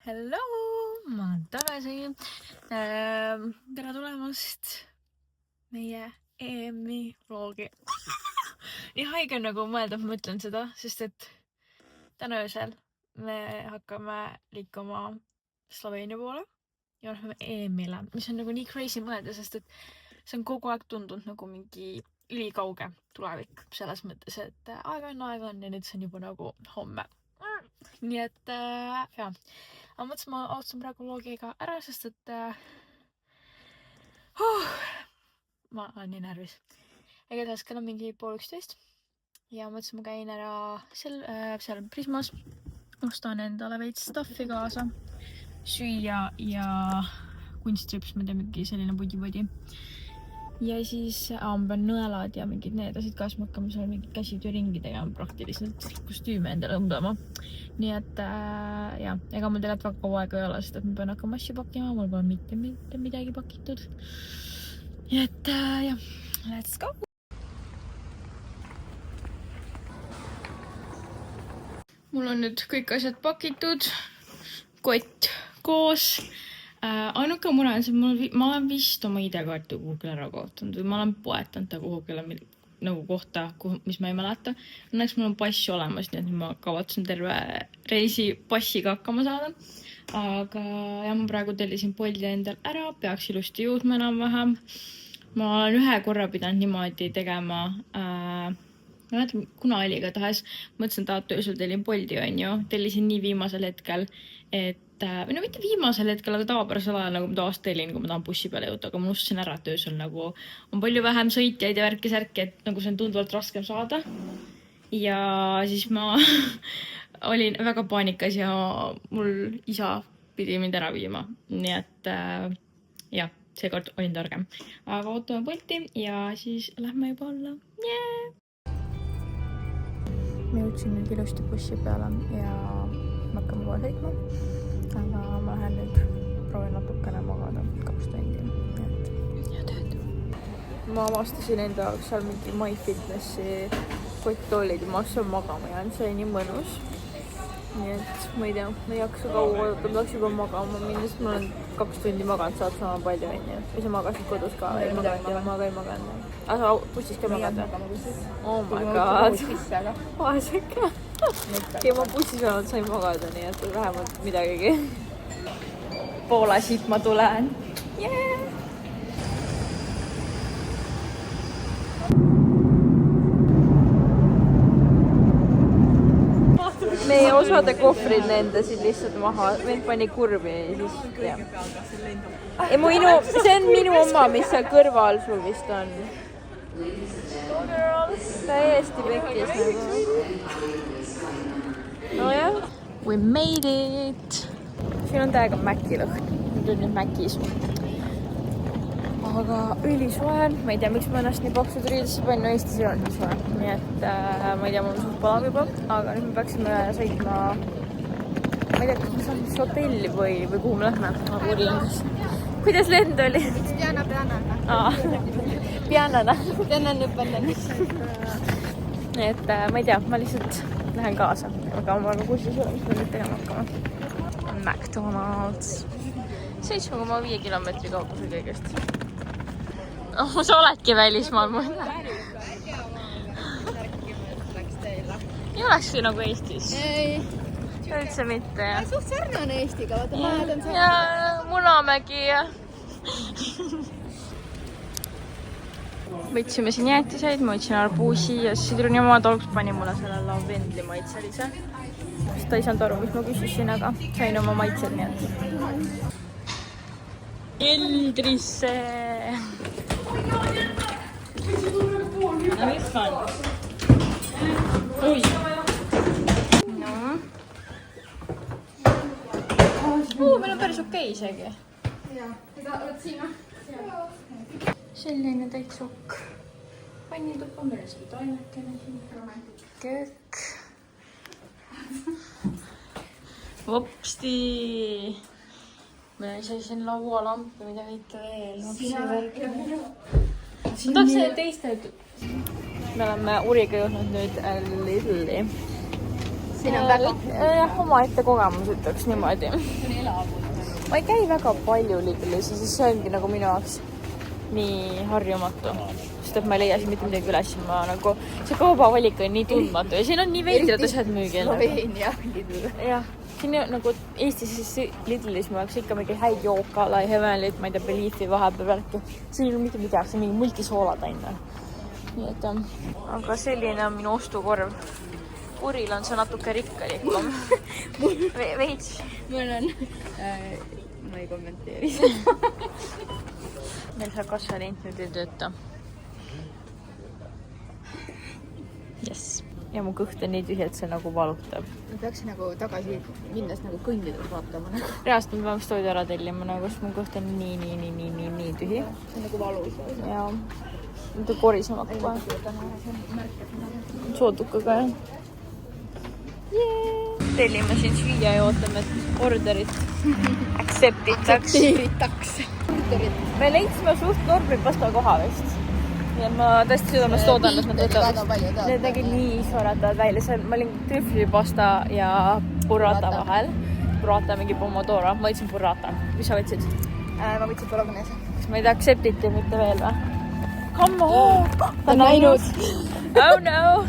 Hello, ma olen tagasi. Tere tulemast meie EM-i vlogi. Nii haige nagu mõelda, ma mõtlen seda, sest et täna öösel me hakkame liikuma Sloveenia poole ja läheme EM-ile, mis on nagu nii crazy mõelda, sest et see on kogu aeg tundunud nagu mingi ülikauge tulevik selles mõttes, et aega on ja nüüd see on juba nagu homme. Nii et jah. Aga mõtlesin, ma ootasin praegu vlogiga ära, sest et ma olen nii närvis. Igatahes kell on mingi 10:30 ja mõtlesin, ma käin ära seal Prismas. Ostan endale veits stuffi kaasa, süüa ja kunstitrips, ma teen mingi selline pudi. Ja siis ma pean nõelad ja mingid need asjad ka, siis me hakkame seal mingid käsitööringi tegema praktiliselt, kostüüme endale õmblema. Nii et jah, ega mul tegelikult väga kaua aega ei ole, sest et ma pean hakkama asju pakkima, mul pole mitte midagi pakitud. Nii et jah, let's go! Mul on nüüd kõik asjad pakitud, kott koos. Ainuke mure on see, ma olen vist oma ID-kaarti kuhugile ära kohtanud või ma olen poetanud ta kuhugile nagu kohta, mis ma ei mäleta. Õnneks mul on pass olemas, nii et ma kavatsen terve reisi passiga hakkama saada. Aga jah, ma praegu tellisin Bolti endal ära, peaks ilusti jõudma enam-vähem. Ma olen ühe korra pidanud niimoodi tegema, ma mäletan, kuna oli igatahes, mõtlesin, et öösel tellin Bolti, tellisin nii viimasel hetkel, et või no mitte viimasel hetkel, aga tavapärasel ajal nagu ma tavaliselt tellin, kui ma tahan bussi peale jõuda, aga ma unustasin ära, et öösel nagu on palju vähem sõitjaid ja värki-särki, et nagu see on tunduvalt raskem saada. Ja siis ma olin väga paanikas ja mul isa pidi mind ära viima. Nii et jah, seekord olin targem. Aga ootame Bolti ja siis lähme juba olla. Yeah! Me jõudsin nüüd ilusti bussi peale ja me hakkame kohe sõitma. Aga ma lähen nüüd proovin natukene magada 2 tundi. Ja tööd. Ma avastasin enda jaoks seal mingi MyFitnessi kotttoolid ja ma hakkasin magama ja see oli nii mõnus. Nii et ma ei tea, ma ei jaksa kaua oodata, ma tahaks juba magama minna, sest ma olen 2 tundi maganud, saad sama palju onju. Või sa magasid kodus ka? Ei maganud. Aga sa bussis ka maganud? Oh my god. Vaeseke. Okei, ma bussis olnud sain magada, nii et vähemalt midagigi. Poola siit ma tulen. Yeah! Meie osade kohvrid nendasid lihtsalt maha, meid pani kurvi ja siis jah. See on minu oma, mis seal kõrval sul vist on. Täiesti pekkis nagu. No jah. We made it! Siin on täiega Mäki lõhn. Nüüd on nüüd Mäkis. Aga ülisoe. Ma ei tea, miks ma ennast nii paksud riidesse panin. Eestis ei olnud nii soe. Nii et ma ei tea, mul suht palav juba. Aga nüüd me peaksime sõitma, ma ei tea, kas me saame hotelli või kuhu me lähme. Aga uurin. Kuidas lend oli? Pianana. Nii et ma ei tea, ma lihtsalt lähen kaasa. Aga ma olen kussis ole, mis me nüüd tegema hakkama. McDonald's. 7,5 kilomeetri kaugusel kõigest. Sa oledki välismaal mõnda. Ei olekski nagu Eestis? Ei. Üldse mitte, jah. Suht sarnane Eestiga, vaata maad on sarnane. Ja Munamägi ja... Võtsime siin jäätiseid, ma võtsin arbuusi ja sidruni oma tolks pani mulle selle lavendli maitselise. Ta ei saanud aru, mis ma küsisin, aga sain oma maitsed, nii et... Keldrisse! Mis fun? Oi! No. Meil on päris okei isegi. Selline täitsuk. Pannituppa, meil on siin toimekene siin. Köök. Vopsti! Meil on ise siin laualamp ja mida kõike veel. Ma tahaks teist nüüd. Me oleme Uriga jõudnud nüüd Lidli. siin on väga omaette kogemus, ütleks niimoodi. Ma ei käi väga palju Lidlis ja siis see ongi nagu minu jaoks nii harjumatu. Sest et ma ei leia siin mitte midagi üles. Ma nagu, see kaubavalik on nii tundmatu ja siin on nii veidrad asjad müügil. Sloveenia Lidl. Jah, siin nagu Eestis siis Lidlis ma oleks ikka mingi häid jookala ja Heavenlit, ma ei tea, Beliefi vahepeal värki. Siin ei ole mitte midagi, see on mingi multisoolatainne. Nii et aga selline on minu ostukorv. Uril on see natuke rikkalikum. Veits. Mul on... ma ei kommenteeri. Meil see kassalint nüüd ei tööta. Yes. Ja mu kõht on nii tühi, et see nagu valutab. Ma peaks nagu tagasi minnes nagu kõndides vaatama. Reast ma peaks toidu ära tellima, nagu mu kõht on nii tühi. See on nagu valus. Ja nüüd on korisema kohe. Soodukaga, jah. Tellime siin süüa ja ootame, et orderit aktseptitaks. Me leidsime suht normi pasta koha vist. Ja ma tõesti südamest loodan, et nad võtavad. Need nägid nii soratavad välja. Ma olin trüflipasta ja burrata vahel. Burrata mingi pomodoro. Ma võtsin burrata. Mis sa võtsid? Ma võtsin bolognese. Kas ma ei tea aktseptiti mitte veel või? Come on! Ta on näinud. Oh no!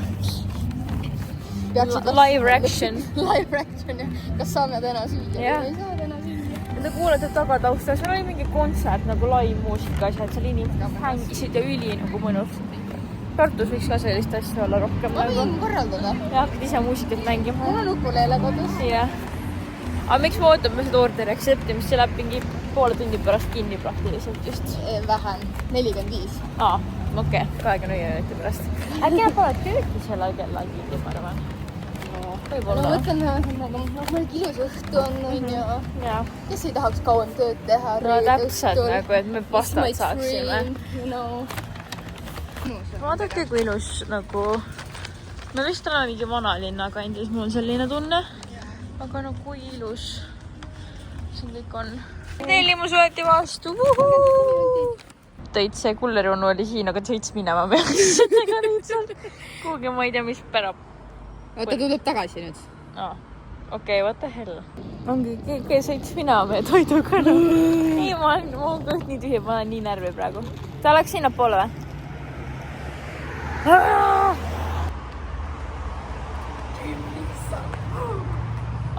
Live reaction. Live reaction, jah. Kas saame täna süüa? Jah. Ei saa täna süüa. Te kuulete tagatausta, seal oli mingi kontsert nagu live muusika asjad, seal inimesed hängisid ja üli nagu mõnus. Tartus võiks ka sellist asja olla rohkem. Ma võin korraldada. Ja hakkad ise muusikat mängima. Mul on ukuleele kodus. Jah. Aga miks me ootame seda orderi acceptimist? See läheb mingi poole tundi pärast kinni praktiliselt just. Vähem. 45. Okei. 24 minuti pärast. Äkki nad pole tööti selle kella kinni, ma arvan. Võib-olla. Ma mõtlen, nagu mul ilus õhtu on ja kes ei tahaks kauem tööd teha. No täpselt nagu, et me pastat saaksime. Vaadake, kui ilus nagu... Me vist oleme mingi vanalinna kandis, mul on selline tunne. Aga no kui ilus siin kõik on. Tellimus võeti vastu. Tõid see kullerjonu oli siin, aga sõits minema peaks. Kuhugi ma ei tea, mis pärab. Oota, tuleb tagasi nüüd. Okei, what the hell. Ongi, keegi sõits minema meie toiduga. Ei, ma olen kõht nii tühi, ma olen nii närvi praegu. Ta läks sinna poole või?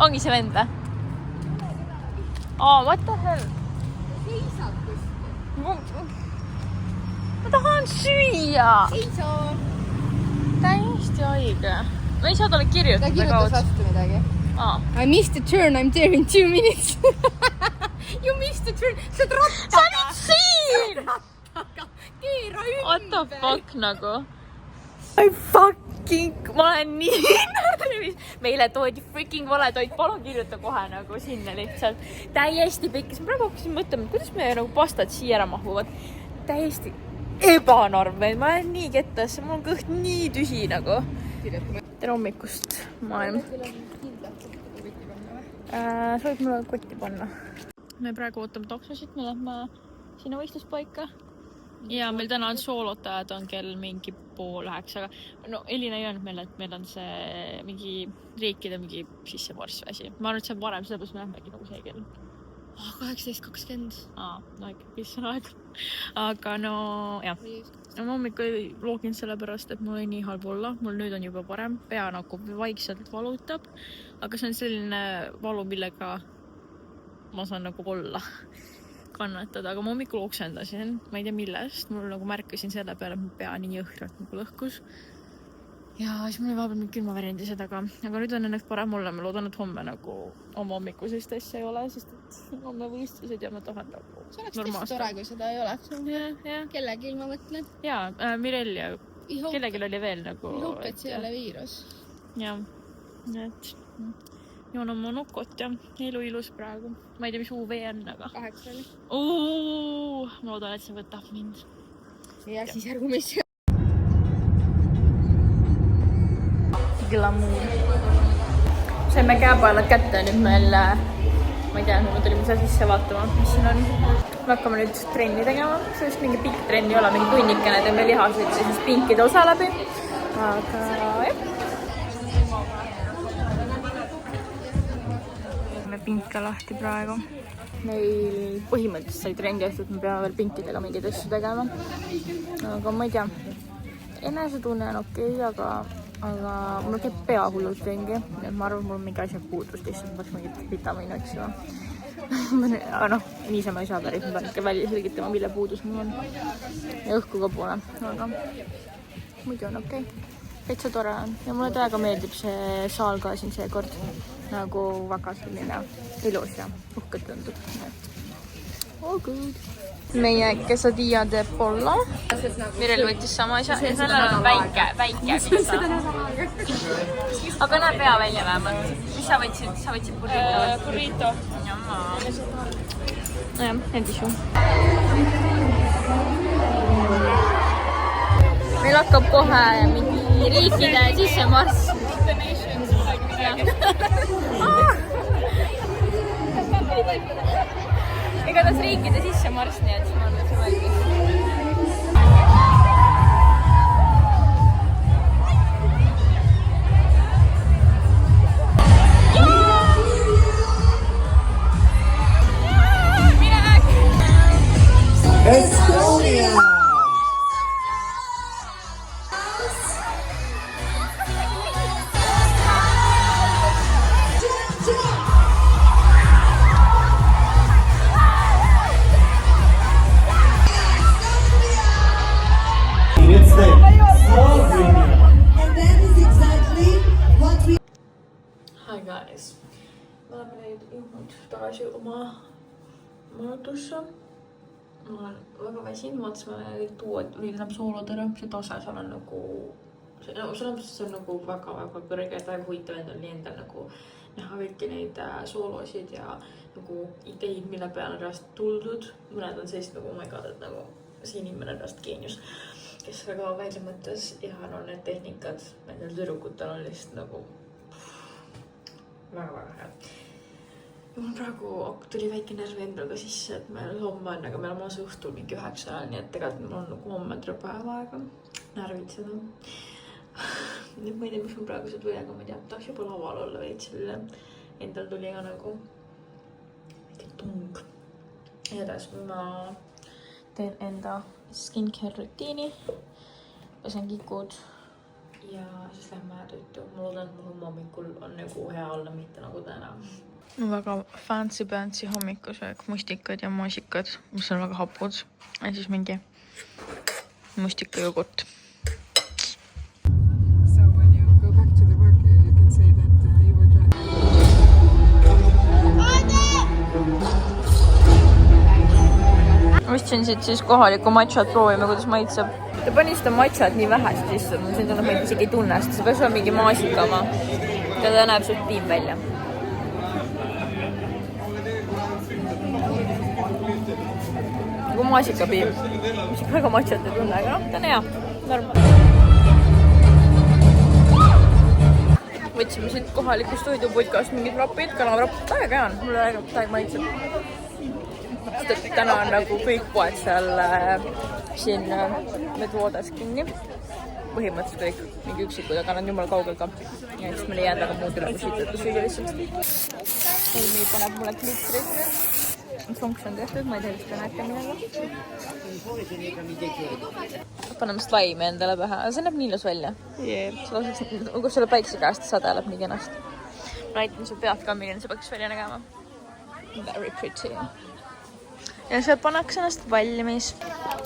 Ongi see vend või? What the hell? Seisab kuskil. Ma tahan süüa. Ei saa. Täiesti haige. Ma ei saa talle kirjutada. Ta kirjutas vastu midagi. I missed the turn, I'm there in 2 minutes. You missed the turn. Sa oled rattaga. Sa olid siin! Rattaga. Keera ümber. What the fuck nagu? Ma olen nii närvis. Meile toodi freaking vale toit. Palun kirjuta kohe nagu sinna lihtsalt. Täiesti pikkis. Ma praegu hakkasin mõtlema, kuidas me nagu pastad siia ära mahuvad. Täiesti ebanorm. Ma olen nii kettas. Mul on kõht nii tühi nagu. Tere hommikust, maailm. Soovid mulle kotti panna? Me praegu ootame taksosid, me lähme sinna võistluspaika. Ja meil täna on soolotajad, on kell mingi 8:30, aga no Elina ei öelnud meile, et meil on see mingi riikide mingi sissemarss asi. Ma arvan, et see on varem, sellepärast me lähmegi nagu see kell. 18:20. No ikka, mis on aeg. Aga no, jah. Ma hommikul loogin sellepärast, et mul oli nii halb olla. Mul nüüd on juba parem. Pea nagu vaikselt valutab. Aga see on selline valu, millega ma saan nagu olla kannatada. Aga ma hommikul oksendasin. Ma ei tea millest. Mul nagu märkasin selle peale, et mu pea nii jõhkralt nagu lõhkus. Ja siis mul oli vahepeal mingi külmaväärindised, aga nüüd on õnneks parem olla. Ma loodan, et homme nagu oma hommikul sellist asja ei ole, sest et homme võistlused ja ma tahan nagu see oleks tõesti tore, kui seda ei oleks. Kellegi ma mõtlen. Jaa, Mirel ja kellelgi oli veel nagu... Hope, et see ei ole viirus. Jah, et joon oma nukot ja elu ilus praegu. Ma ei tea, mis UV on, aga... 8 oli. Ma loodan, et see võtab mind. Ja siis järgu mis... Glamour. Saime käepaelad kätte nüüd meil, ma ei tea, me tulime seda sisse vaatama, mis siin on. Me hakkame nüüd trenni tegema, see vist mingi pikk trenn ei ole, mingi tunnikene teeme lihasid ja siis pinkide osa läbi. Aga jah. pinke lahti praegu. Meil põhimõtteliselt sai trenn tehtud, et me peame veel pinkidega mingeid asju tegema. Aga ma ei tea, enesetunne on okei, aga mul käib pea hullult ringi. Ma arvan, mul on mingi asja puudus, lihtsalt ma peaks mingit vitamiini otsima. Aga noh, niisama ei saa päris, ma pean ikka välja selgitama, mille puudus mul on. Ja õhku ka pole, aga muidu on okei. Täitsa tore on ja mulle täiega meeldib see saal ka siin seekord. Nagu väga selline ilus ja uhke tundub. All good. Meie quesadilla de pollo. Mirel võttis sama asja ja sellel on väike pizza. Aga näeb hea välja vähemalt. Mis sa võtsid? Sa võtsid burrito? Burrito. Nojah, endisju. Meil hakkab kohe mingi riikide sissemarss. Igatahes riikide sissemarss, nii et ma olen see valmis. Estonia! Hi guys, ma olen nüüd jõudnud tagasi oma majutusse. Ma olen väga väsinud, mõtlesin, et tuli soolodele, see tase seal on nagu, see on nagu väga-väga kõrge, et väga huvitav endal nagu näha kõiki neid soolosid ja nagu ideid, mille peale on reast tuldud. Mõned on sellist nagu, oh my god, et nagu see inimene on reast geenius, kes väga välja mõttes ja no need tehnikad nendel tüdrukutel on lihtsalt nagu väga-väga hea. Ja mul praegu tuli väike närvi endaga sisse, et meil homme on, aga meil on maas õhtul mingi 9 ajal, nii et tegelikult mul on nagu homme terve päeva aega närvitseda. Nüüd ma ei tea, mis mul praegu see tuli, aga ma ei tea, tahaks juba laval olla veits selle. Endal tuli ka nagu väike tung. Ja edasi ma teen enda skincare rutiini. Pesen kikud ja siis lähme toitu. Ma loodan, et mul hommikul on nagu hea olla, mitte nagu täna. Väga fancy hommikusöök, mustikad ja maasikad, mis on väga hapud. Ja siis mingi mustikajogurt. So when you go back to the work, you can say that you were driving. Ostsin siit siis kohalikku matšat, proovime, kuidas maitseb. Ta pani seda matšat nii vähest sisse, ma siin tunneb, ma isegi ei tunne seda. See peaks olla mingi maasikama. Ja ta näeb suht piim välja. Nagu maasikapiim. Mis väga matšat ei tunne, aga noh, ta on hea. Normaal. Võtsime siit kohalikust toiduputkast mingid rapid, kanavrapp. Täiega hea on, mulle täiega maitseb. Täna on nagu kõik poed seal siin Medvodas kinni. Põhimõtteliselt kõik mingi üksikud, aga nad jumala kaugel ka. Ja siis meil ei jäänud väga muud üle kui siit süüa lihtsalt. Elmi paneb mulle klitrit nüüd. Fonks on tehtud, ma ei tea, kas te näete midagi. Paneme slaimi endale pähe. See näeb nii ilus välja. Kui selle päikse käest sadeleb nii kenasti. Ma näitan su pead ka, milline see peaks välja nägema. Very pretty. Ja see pannakse ennast valmis.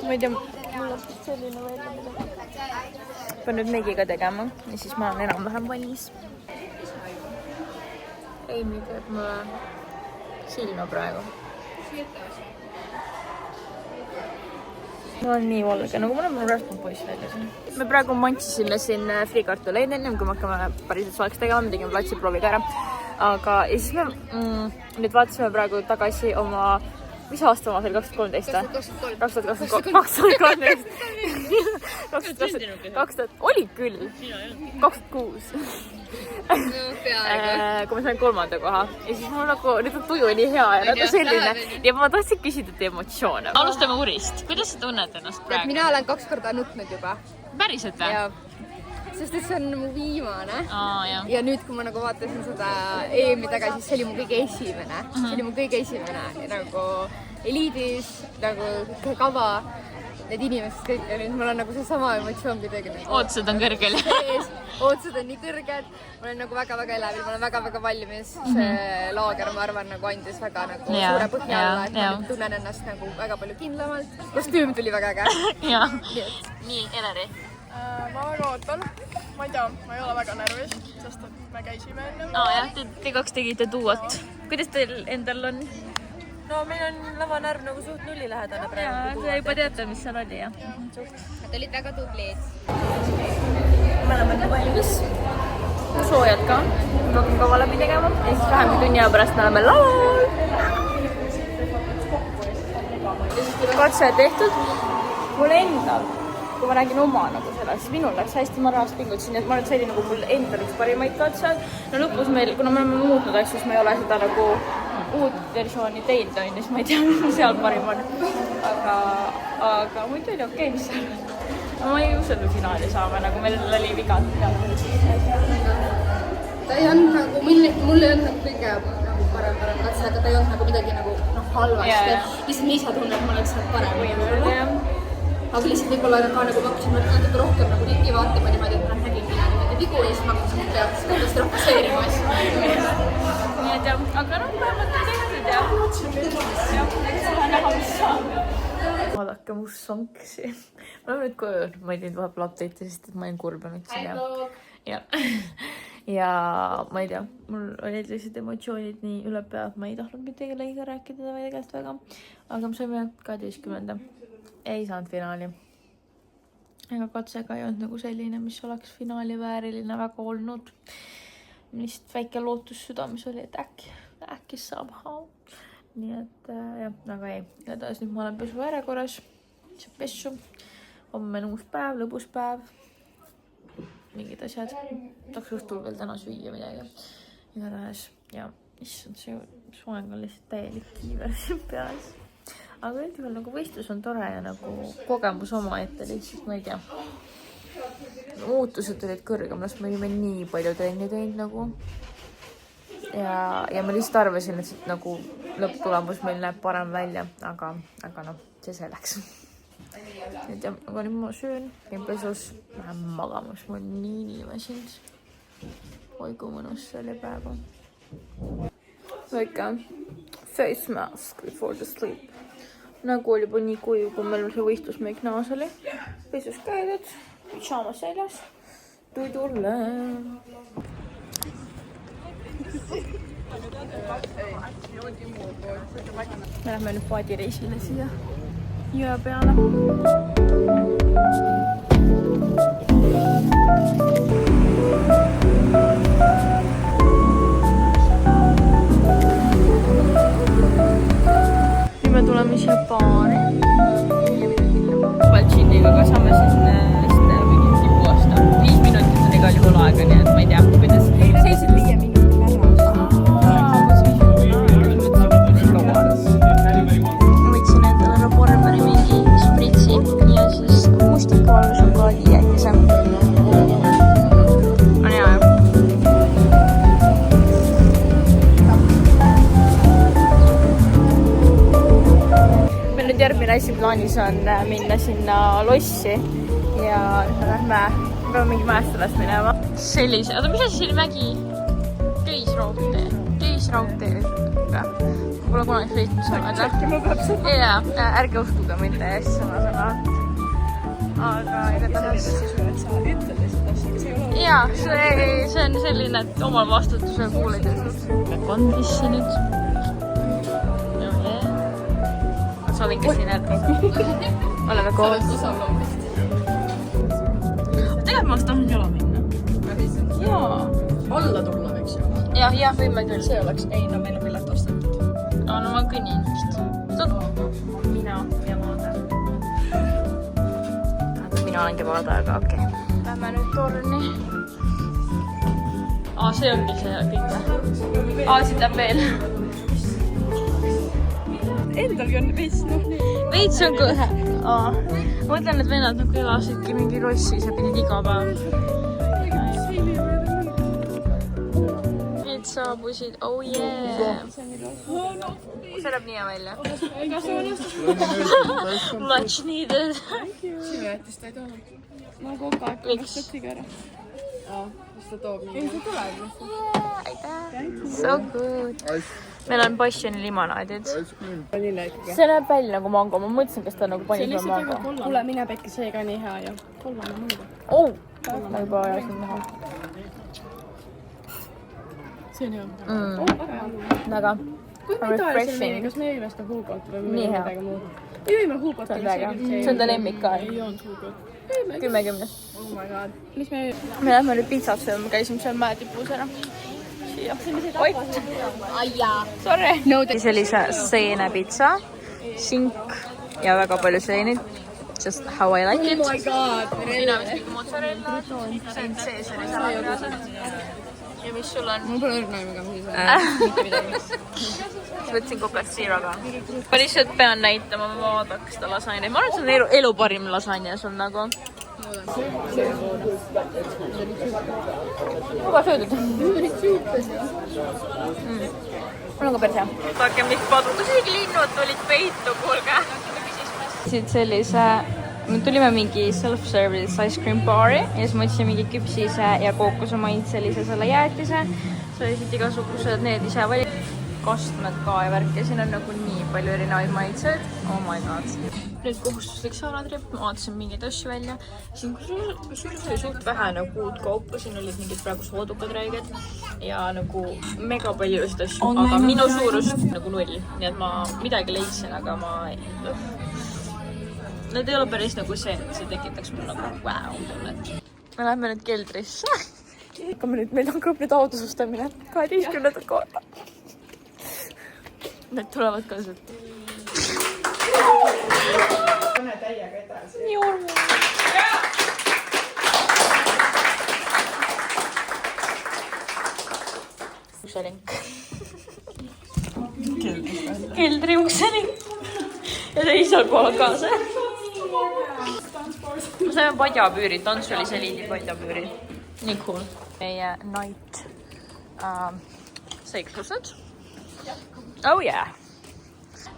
Ma ei tea, mul on selline välja midagi. Pean nüüd meigiga tegema ja siis ma olen enam-vähem valmis. Eimi teeb mulle silma praegu. Ma olen nii valge, nagu ma olen rõhtud poiss välja siin. Me praegu mantsisime siin friikartuleid ennem, kui me hakkame päriselt soeks tegema, me tegime platsiproovi ka ära. Aga ja siis me nüüd vaatasime praegu tagasi oma, mis aasta ma seal 2013? 2013. Oli küll. 2006. Kui ma sain 3. koha. Ja siis mul nagu, nüüd on tuju nii hea ja nagu selline. Ja ma tahtsin küsida teie emotsioone. Alustame Urist. Kuidas sa tunned ennast praegu? Mina olen 2 korda nutnud juba. Päriselt või? sest et see on mu viimane. jah. Ja nüüd, kui ma nagu vaatasin seda EM-i tagasi, siis see oli mu kõige esimene. See oli mu kõige esimene nagu eliidis, nagu kava, need inimesed kõik ja nüüd mul on nagu see sama emotsioon kuidagi nagu. Ootused on kõrgel. Ootused on nii kõrged, ma olen nagu väga-väga elevil, ma olen väga-väga valmis. See laager, ma arvan, nagu andis väga nagu suure põhja alla, et ma nüüd tunnen ennast nagu väga palju kindlamalt. Kostüüm tuli väga äge. Nii, Eleri. Ma väga ootan. Ma ei tea, ma ei ole väga närvis, sest et me käisime enne. Jah, te kaks tegite duot. Kuidas teil endal on? No meil on lavanärv nagu suht nullilähedane praegu. Sa juba teate, mis seal oli, jah? Nad olid väga tublid. Me oleme nüüd valmis. Soojad ka. Rohkem kava läbi tegema. Ja siis vähem kui tunni aja pärast me oleme laval. Katse tehtud. Mul endal, kui ma räägin oma nagu seda, siis minul läks hästi, ma rahast pingutasin, et ma nüüd sain nagu mul endal üks parimaid katsed. No lõpus meil, kuna me oleme muutnud asju, siis me ei ole seda nagu uut versiooni teinud, siis ma ei tea, mis seal parim on. Aga muidu oli okei, mis seal on. Ma ei usu, et finaali saame, nagu meil oli vigad peal. Ta ei olnud nagu, mulle ei olnud nagu kõige nagu parem katse, aga ta ei olnud nagu midagi nagu halvasti. Lihtsalt ma ise tunnen, et ma oleks saanud parem. Aga lihtsalt võib-olla ka nagu ma hakkasin natuke rohkem nagu ligi vaatama niimoodi, et ma nägin mingi vigu ja siis ma hakkasin peaks kõigest rohkaseerima asju. Nii et jah, aga vähemalt on tehtud ja eks ole näha, mis saab. Vaadake mu sonksi. Ma olen nüüd koju, ma ei teinud vahepeal update'i, sest et ma olin kurb ja ütlesin ja ma ei tea, mul olid lihtsalt emotsioonid nii üle pea, et ma ei tahtnud mitte kellegiga rääkida või tegelikult väga. Aga me saime 12. Ei saanud finaali. Ega katsega ei olnud nagu selline, mis oleks finaali vääriline väga olnud. Lihtsalt väike lootus südames oli, et äkki saab. Nii et jah, aga ei. Edasi nüüd ma olen pesu järjekorras. See pesu. Homme on uus päev, lõbus päev. Mingid asjad. Tahaks õhtul veel täna süüa midagi. Igatahes. Ja issand, see soeng on lihtsalt täielik kiiver siin peas. Aga üldjuhul nagu võistlus on tore ja nagu kogemus oma ette lihtsalt, ma ei tea. Ootused olid kõrgemas, me olime nii palju trenni teinud nagu. Ja ma lihtsalt arvasin, et nagu lõpptulemus meil näeb parem välja, aga noh, see läks. Et ja, aga nüüd ma söön, käin pesus, lähen magamas, ma olen nii väsinud. Oi kui mõnus see oli päeva. Väike face mask before the sleep. Nägu oli juba nii kuiv, kui meil see võistlusmeik naas oli. Pesus käidud, pidžaamas seljas, tuidulle. Me lähme nüüd paadireisile siia jõe peale. Nüüd me tuleme siia baari. Valtšindiga ka saame siis mingi puhasta. 5 minutit on igal juhul aega, nii et ma ei tea, kuidas... Seisid 5 minutit ära. Võtsin endale Reformeri mingi spritsi ja siis mustikavallu šokolaadi jääkise. On hea, jah? Meil nüüd järgmine asi plaanis on minna sinna lossi ja lähme mingi mäest üles minema. Sellise, oota, mis asi see oli mägi? Köisraudtee. Pole kunagi sõitnud saada. Jaa, ärge uskuge mind täiesti sõna. Aga igatahes... Jaa, see on selline, et omal vastutusel kuuled jutud. Kondisse nüüd. Sa olin ka siin ärgi. Oleme koos. Tegelikult ma oleks tahtnud jala minna. Jaa. Alla tulla võiks ju. Jah, võime küll. See oleks, ei no meil on pilet ostetud. No ma kõnnin vist. Mina ja vaadaja. Mina olengi vaadaja, aga okei. Lähme nüüd torni. See ongi see kõik. Siit läheb veel. Endalgi on veits, noh. Veits on mõtlen, et vennad nagu elasidki mingi lossis ja pidid iga päev need saabusid, oh yeah. See näeb nii hea välja. Much needed. Sinu jättist ei toonud. ma kogu aeg Miks? võtsin ära. Mis ta toob nii? See tuleb. Aitäh. So good. Meil on passioni limonaadid. Vanilla ikkagi. See näeb välja nagu mango. Ma mõtlesin, kas ta nagu pani sulle mango. Kuule, mine pekki, see ka nii hea ju. Kollane mango. Oh! Ma juba ajasin näha. See on hea. Väga Kui me Itaalias refreshing. kas me jõime seda Hugo't või Nii hea. midagi muud? Me jõime Hugo't. See on väga. See on ta lemmik ka. Ei joonud Hugo't. 10-10. Oh my god. Mis me Me lähme nüüd pizzat sööma. Käisime seal mäetipus ära. Siia. Oit. Sorry. Sellise seenepitsa, sink ja väga palju seenid. Just how I like it. Oh my god. Sina vist mingi mozzarella. See on Caesari salad. Ja mis sul on? Mul pole õrna ega Võtsin Coca Zero'ga. Ma lihtsalt pean näitama, ma vaadaks seda lasanje. Ma arvan, et see on elu parim lasanje sul nagu. Juba söödud. Mul on ka päris hea. Vaadake, mis padu. Isegi linnud tulid peitu, kuulge. Siit sellise... Me tulime mingi self-service ice cream baari ja siis ma võtsin mingi küpsise ja kookuse maitselise selle jäätise. See oli siit igasugused need ise valid. Kastmed ka ja värk ja siin on nagu nii palju erinevaid maitseid. Oh my god. Nüüd kohustuslik saalatripp, ma vaatasin mingeid asju välja. Siin kusjuures oli suht vähe nagu uut kaupa, siin olid mingid praegu soodukad räiged ja nagu mega palju just asju, aga minu suurust nagu 0. Nii et ma midagi leidsin, aga ma... Need ei ole päris nagu see, et see tekitaks mul nagu wow tunnet. Me läheme nüüd keldrisse. Meil hakkab nüüd autosustamine 12. korda. Need tulevad ka sealt. Pane täiega edasi. Nii ormu. Ukselink. Keldri ukselink. Ja teisel pool ka see. Me saime padjapüürid, tantsu oli seliidi padjapüürid. Nii cool. Meie night seiklused. Oh yeah.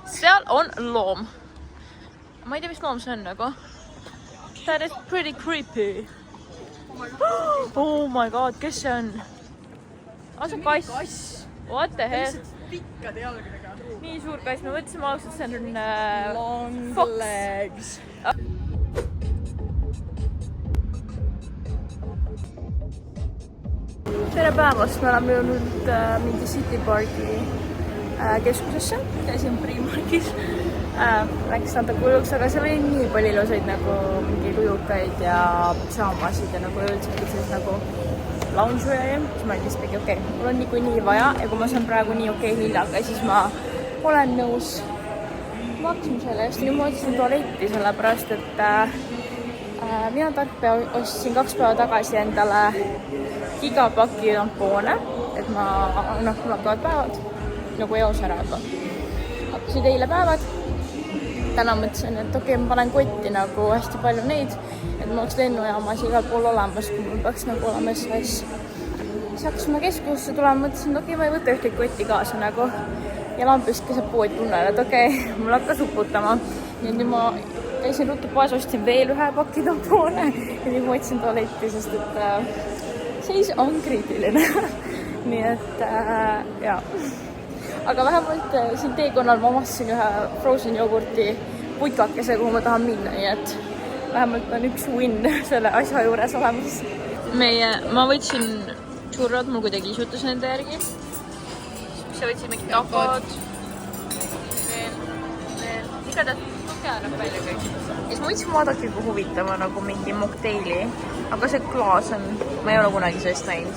Seal on loom. Ma ei tea, mis loom see on nagu. That is pretty creepy. Oh my god, kes see on? See on kass. What the hell? Pikkade jalgadega. Nii suur kass. Me mõtlesime algus, et see on Long fox. legs. Tere päevast, me oleme jõudnud mingi City Parki keskusesse, käisin Primarkis, läks natuke hulluks, aga seal oli nii palju ilusaid nagu mingi kujukaid ja saamasid ja nagu üldse sellises nagu loungewear'i, siis ma lihtsalt mingi okei, mul on niikuinii vaja ja kui ma saan praegu nii okei hinnaga, siis ma olen nõus maksma selle eest. Nüüd ma otsisin tualetti, sellepärast et mina tarkpea ostsin 2 päeva tagasi endale gigapaki tampoone, et ma, mul hakkavad päevad nagu eos ära juba. Hakkasid eile päevad. Täna mõtlesin, et okei, ma panen kotti nagu hästi palju neid, et ma oleks lennujaamas igal pool olemas, kui mul peaks nagu olema siis hakkasime keskusse tulema, mõtlesin, et okei, ma ei võta ühtegi kotti kaasa nagu. Ja lambist keset pood tunnel, et okei, mul hakkas uputama. Ja nüüd ma käisin ruttu poes, ostsin veel 1 paki tampoone ja nüüd ma otsin tualetti, sest et seis on kriitiline. Nii et jaa. Aga vähemalt siin teekonnal ma omastasin 1 frozen jogurti putkakese, kuhu ma tahan minna, nii et vähemalt on 1 win selle asja juures olemas. Ma võtsin churrod, mul kuidagi isutas nende järgi. Sa võtsid mingid tacod. Veel. Igatahes hea näeb välja kõik. Ja siis ma võtsin vaadake, kui huvitava nagu mingi mokteili. Aga see klaas on, ma ei ole kunagi sellest näinud.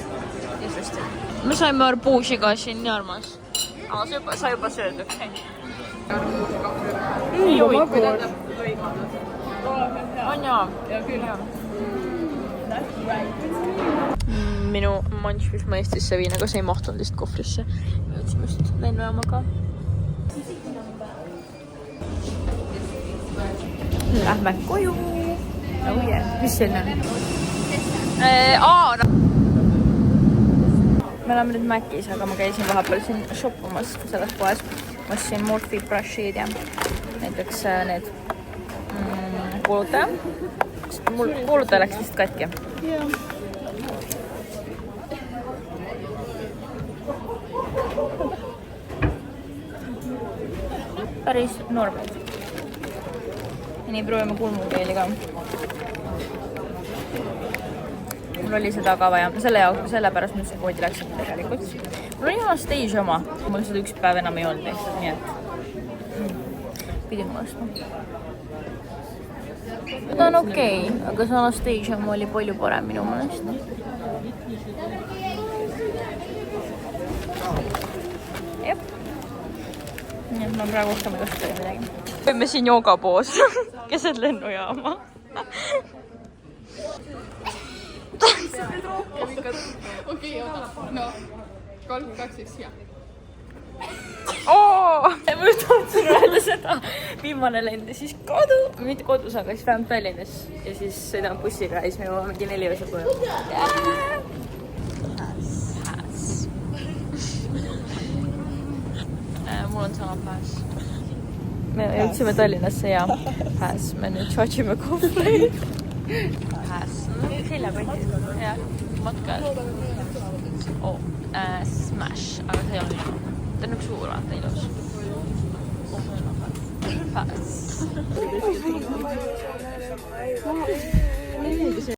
Me saime arbuusi ka siin, nii armas. Aga sa juba sööd, okei. Ei huvitav. On jaa. Ja küll. Minu manš, mis ma Eestisse viin, aga see ei mahtunud lihtsalt kohvrisse. Me võtsime just lennujaamaga. Lähme koju. Oh yeah. Mis siin on? me oleme nüüd Mäkis, aga ma käisin vahepeal siin shoppamas selles poes. Ma ostsin Morphe brushid ja näiteks need kuulutaja. Mul kuulutaja läks vist katki. Päris normid. Ja nii proovime kulmukeeli ka. Mul oli seda ka vaja. Sellepärast nüüd see koodi läks tegelikult. Mul oli Anastasia oma. Mul seda üks päev enam ei olnud. Nii et pidin ostma. Ta on okei, aga see Anastasia oma oli palju parem minu mõnest. Jep. Nii et ma praegu oskame kasutada midagi. Võime siin joogapoos keset lennujaama. Okei, oota. No, 3, 2, 1 ja. Ma just tahtsin öelda seda. Viimane lend ja siis kodu. Mitte kodus, aga siis vähemalt Tallinnas. Ja siis sõidan bussiga ja siis me jõuame mingi 4 öösel koju. Mul on sama pääs. Me jõudsime Tallinnasse ja pääs. Me nüüd tšotšime kohvreid. Pääs. Seljakott. Ja matkal. Smash. Aga see on ilma. Ta on üks suur vaata ilus. Pääs.